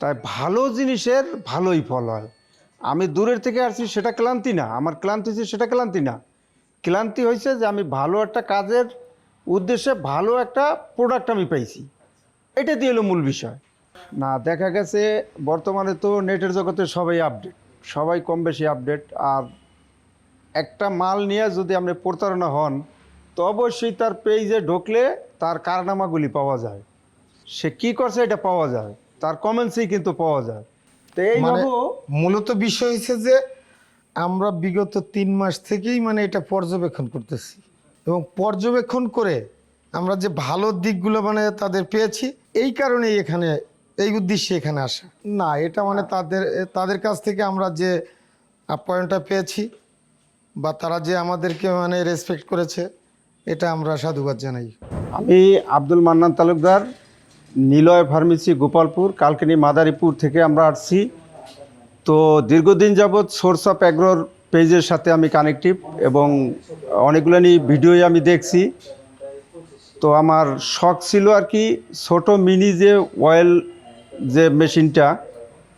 তাই ভালো জিনিসের ভালোই ফল হয়। আমি দূরের থেকে আসছি সেটা ক্লান্তি না, আমার ক্লান্তি হচ্ছে সেটা ক্লান্তি না, ক্লান্তি হয়েছে যে আমি ভালো একটা কাজের উদ্দেশ্যে ভালো একটা প্রোডাক্ট আমি পাইছি, এটা দিয়ে হলো মূল বিষয়। না, দেখা গেছে বর্তমানে তো নেটের জগতে সবাই আপডেট, সবাই কম বেশি আপডেট। আর একটা মাল নিয়ে যদি আপনি প্রতারণা হন, তো অবশ্যই তার পেজে ঢুকলে তার কারনামাগুলি পাওয়া যায়, সে কি করছে এটা পাওয়া যায়, তার কমেন্টসেই কিন্তু পাওয়া যায়। তো এই মানে ভাবো মূলত বিষয় হচ্ছে যে আমরা বিগত 3 মাস থেকেই মানে এটা পর্যবেক্ষণ করতেছি, এবং পর্যবেক্ষণ করে আমরা যে ভালো দিকগুলো মানে তাদের পেয়েছি, এই কারণেই এখানে এই উদ্দেশ্যে এখানে আসা। না, এটা মানে তাদের তাদের কাছ থেকে আমরা যে আপ্যায়নটা পেয়েছি বা তারা যে আমাদেরকে মানে রেসপেক্ট করেছে, এটা আমরা সাধুবাদ জানাই। আমি আব্দুল মান্নান তালুকদার, নিলয় ফার্মেসি, গোপালপুর, কালকিনি মাদারীপুর থেকে আমরা আসছি। তো দীর্ঘদিন যাবৎ সোর্স অফ অ্যাগ্রোর পেজের সাথে আমি কানেক্টিভ, এবং অনেকগুলো ভিডিওই আমি দেখছি। তো আমার শখ ছিল আর কি ছোট মিনি যে অয়েল যে মেশিনটা,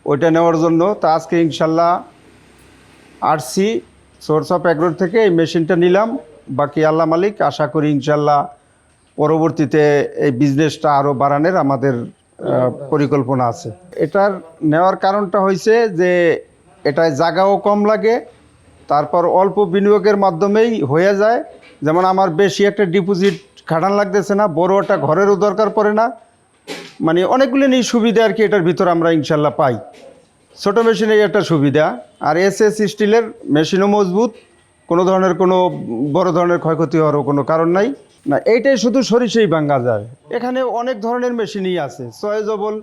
ওইটা নেওয়ার জন্য। তা আজকে ইনশাল্লাহ আসছি সোর্স অফ অ্যাগ্রোর থেকে, এই মেশিনটা নিলাম। বাকি আল্লাহ মালিক, আশা করি ইনশাল্লাহ পরবর্তীতে এই বিজনেসটা আরও বাড়ানোর আমাদের পরিকল্পনা আছে। এটার নেওয়ার কারণটা হয়েছে যে এটায় জায়গাও কম লাগে, তারপর অল্প বিনিয়োগের মাধ্যমেই হয়ে যায়। যেমন আমার বেশি একটা ডিপোজিট খাটান লাগতেছে না, বড় একটা ঘরেরও দরকার পড়ে না, মানে অনেকগুলো নিয়ে সুবিধা আর কি এটার ভিতর আমরা ইনশাল্লাহ পাই। ছোটো মেশিনের একটা সুবিধা। আর এসএস স্টিলের মেশিনও মজবুত, কোনো ধরনের কোনো বড় ধরনের ক্ষয়ক্ষতি হওয়ারও কোনো কারণ নাই। না, এইটাই শুধু সরিষাই ভাঙ্গা যায়। এখানে অনেক ধরনের মেশিনই আছে চয়েজেবল।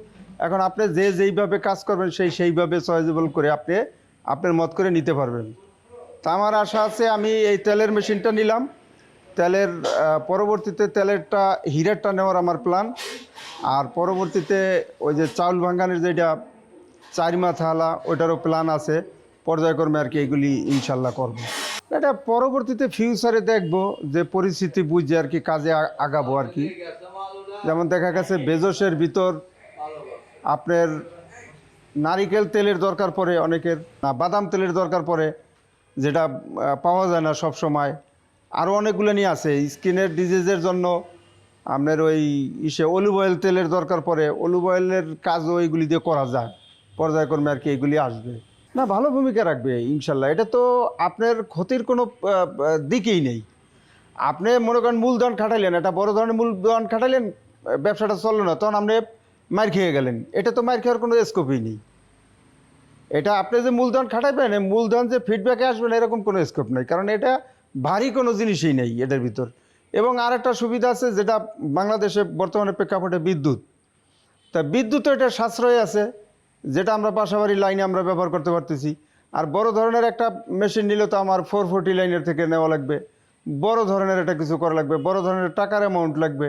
এখন আপনি যে যেইভাবে কাজ করবেন সেইভাবে চয়েজেবল করে আপনি আপনার মত করে নিতে পারবেন। তা আমার আশা আছে, আমি এই তেলের মেশিনটা নিলাম, তেলের পরবর্তীতে তেলেরটা হিরেরটা নেওয়ার আমার প্ল্যান। আর পরবর্তীতে ওই যে চাউল ভাঙ্গানের যেটা চার মাথাওয়ালা, ওইটারও প্ল্যান আছে। পর্যায়ক্রমে আর কি এগুলি ইনশাল্লাহ করব। এটা পরবর্তীতে ফিউচারে দেখব, যে পরিস্থিতি বুঝে আর কি কাজে আগাবো আর কি। যেমন দেখা গেছে বেজোসের ভিতর আপনার নারিকেল তেলের দরকার পড়ে অনেকের, না বাদাম তেলের দরকার পড়ে, যেটা পাওয়া যায় না সব সময়। আরও অনেকগুলো নিয়ে আছে স্কিনের ডিজিজের জন্য। আপনার ওই অলিভ অয়েল তেলের দরকার পড়ে, অলিভ অয়েলের কাজও এইগুলি দিয়ে করা যায়। পর্যায়ক্রমে আর কি এগুলি আসবে। না, ভালো ভূমিকা রাখবে ইনশাল্লাহ। এটা তো আপনার ক্ষতির কোনো দিকেই নেই। আপনি মনে করেন মূলধন খাটাইলেন, একটা বড় ধরনের মূলধন খাটাইলেন, ব্যবসাটা চললো না, তখন আপনি মার খেয়ে গেলেন। এটা তো মার খাওয়ার কোনো স্কোপই নেই। এটা আপনি যে মূলধন খাটাইবেন, মূলধন যে ফিডব্যাকে আসবেন, এরকম কোনো স্কোপ নেই, কারণ এটা ভারী কোনো জিনিসই নেই এটার ভিতর। এবং আর একটা সুবিধা আছে, যেটা বাংলাদেশে বর্তমানে প্রেক্ষাপটে বিদ্যুৎ। তা বিদ্যুৎ এটা সাশ্রয় আছে, যেটা আমরা বাসাবাড়ি লাইনে আমরা ব্যবহার করতে পারতেছি। আর বড় ধরনের একটা মেশিন নিলে তো আমার 440 লাইনের থেকে নেওয়া লাগবে, বড় ধরনের একটা কিছু করা লাগবে, বড় ধরনের টাকার অ্যামাউন্ট লাগবে।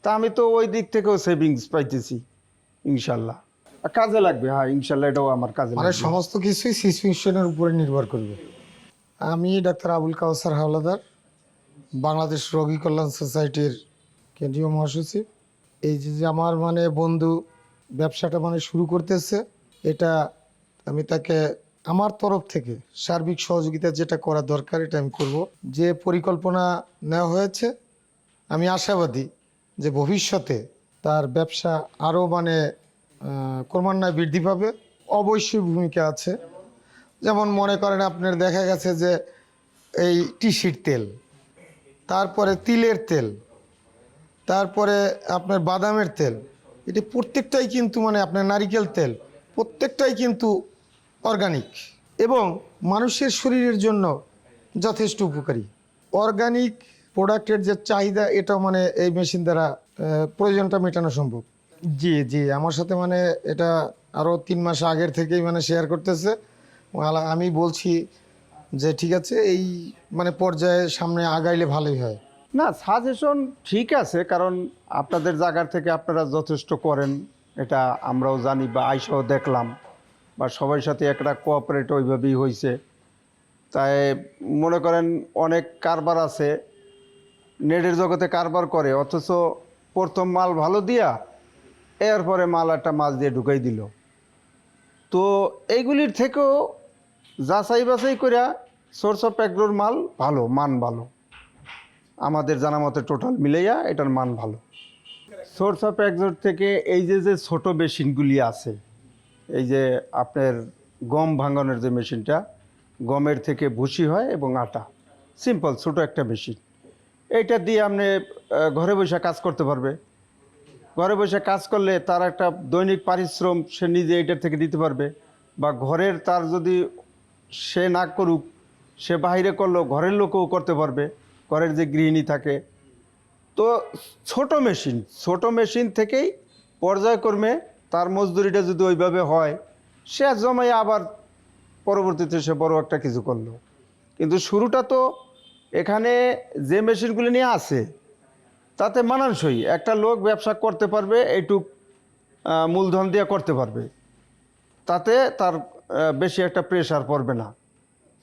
তা আমি তো ওই দিক থেকেও সেভিংস পাইতেছি ইনশাল্লাহ। কাজে লাগবে, হ্যাঁ ইনশাল্লাহ, এটাও আমার কাজে মানে লাগবে। সমস্ত কিছুই সিচুয়েশনের উপরে নির্ভর করবে। আমি ডাক্তার আবুল কাউসার হাওলাদার, বাংলাদেশ রোগী কল্যাণ সোসাইটির কেন্দ্রীয় মহাসচিব। এই যে আমার মানে বন্ধু ব্যবসাটা মানে শুরু করতেছে, এটা আমি তাকে আমার তরফ থেকে সার্বিক সহযোগিতা যেটা করা দরকার এটা আমি করব। যে পরিকল্পনা নেওয়া হয়েছে, আমি আশাবাদী যে ভবিষ্যতে তার ব্যবসা আরও মানে ক্রমান্বয়ে বৃদ্ধি পাবে। অবশ্যই ভূমিকা আছে। যেমন মনে করেন আপনার দেখা গেছে যে এই তিসির তেল, তারপরে তিলের তেল, তারপরে আপনার বাদামের তেল, এটি প্রত্যেকটাই কিন্তু মানে আপনার নারিকেল তেল, প্রত্যেকটাই কিন্তু অর্গানিক এবং মানুষের শরীরের জন্য যথেষ্ট উপকারী। অর্গানিক প্রোডাক্টের যে চাহিদা, এটাও মানে এই মেশিন দ্বারা প্রয়োজনটা মেটানো সম্ভব। জি জি, আমার সাথে মানে এটা আরও 3 মাস আগের থেকেই মানে শেয়ার করতেছে। আমি বলছি যে ঠিক আছে, এই মানে পর্যায়ে সামনে আগাইলে ভালোই হয়। না, সাজেশন ঠিক আছে, কারণ আপনাদের জায়গার থেকে আপনারা যথেষ্ট করেন, এটা আমরাও জানি বা আইসাও দেখলাম, বা সবার সাথে একটা কোঅপারেট ওইভাবেই হয়েছে। তাই মনে করেন অনেক কারবার আছে, নেটের জগতে কারবার করে, অথচ প্রথম মাল ভালো দিয়া এরপরে মাল একটা মাছ দিয়ে ঢুকাই দিল। তো এইগুলির থেকেও যাচাই বাছাই করে সোর্স অফ অ্যাগ্রোর মাল ভালো, মান ভালো, আমাদের জানা মতে টোটাল মিলাইয়া এটার মান ভালো। সোর্স অফ অ্যাগ্রোর থেকে এই যে যে ছোট মেশিনগুলি আছে, এই যে আপনার গম ভাঙানোর যে মেশিনটা, গমের থেকে ভুসি হয় এবং আটা, সিম্পল ছোট একটা মেশিন, এইটা দিয়ে আপনি ঘরে বসে কাজ করতে পারবে। ঘরে বসে কাজ করলে তার একটা দৈনিক পারিশ্রম সে নিজে এটার থেকে দিতে পারবে, বা ঘরের তার যদি সে না করুক, সে বাইরে করলেও ঘরের লোকও করতে পারবে, ঘরের যে গৃহিণী থাকে। তো ছোট মেশিন থেকেই পর্যায়ক্রমে তার মজদুরিটা যদি ওইভাবে হয়, সে জমায় আবার পরবর্তীতে সে বড় একটা কিছু করলো। কিন্তু শুরুটা তো এখানে যে মেশিনগুলি নিয়ে আছে তাতে মানানসই একটা লোক ব্যবসা করতে পারবে, এইটুক মূলধন দিয়ে করতে পারবে, তাতে তার বেশি একটা প্রেশার পড়বে না।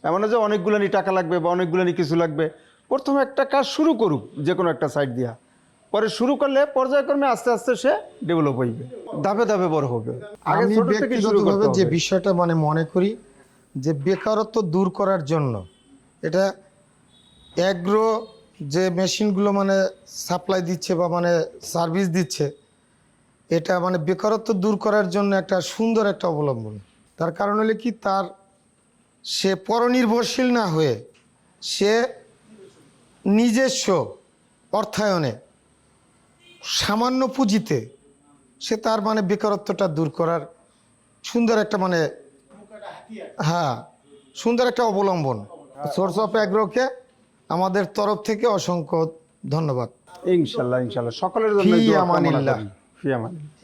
এমন না যে অনেকগুলানি টাকা লাগবে বা অনেকগুলানি কিছু লাগবে। প্রথমে একটা কাজ শুরু করুক যে কোনো একটা সাইড দিয়া, পরে শুরু করলে পর্যায়ক্রমে আস্তে আস্তে সে ডেভেলপ হইবে, ধাপে ধাপে বড় হবে। আগে আমি ছোট থেকে শুরু করতে ব্যক্তিগতভাবে যে হবে। বিষয়টা মানে মনে করি যে বেকারত্ব দূর করার জন্য এটা অ্যাগ্রো যে মেশিনগুলো মানে সাপ্লাই দিচ্ছে বা মানে সার্ভিস দিচ্ছে, এটা মানে বেকারত্ব দূর করার জন্য একটা সুন্দর একটা অবলম্বন। তার কারণ হলে কি, তার সে পরনির্ভরশীল না হয়ে সে নিজস্ব অর্থায়নে সামান্য পুঁজিতে সে তার মানে বেকারত্বটা দূর করার সুন্দর একটা মানে হ্যাঁ সুন্দর একটা অবলম্বন। সোর্স অফ অ্যাগ্রোকে আমাদের তরফ থেকে অসংখ্য ধন্যবাদ। ইনশাল্লাহ ইনশাল্লাহ সকলের জন্য ফি দোয়া কামনা আমানিল্লাহ। করি। ফি আমানিল্লাহ।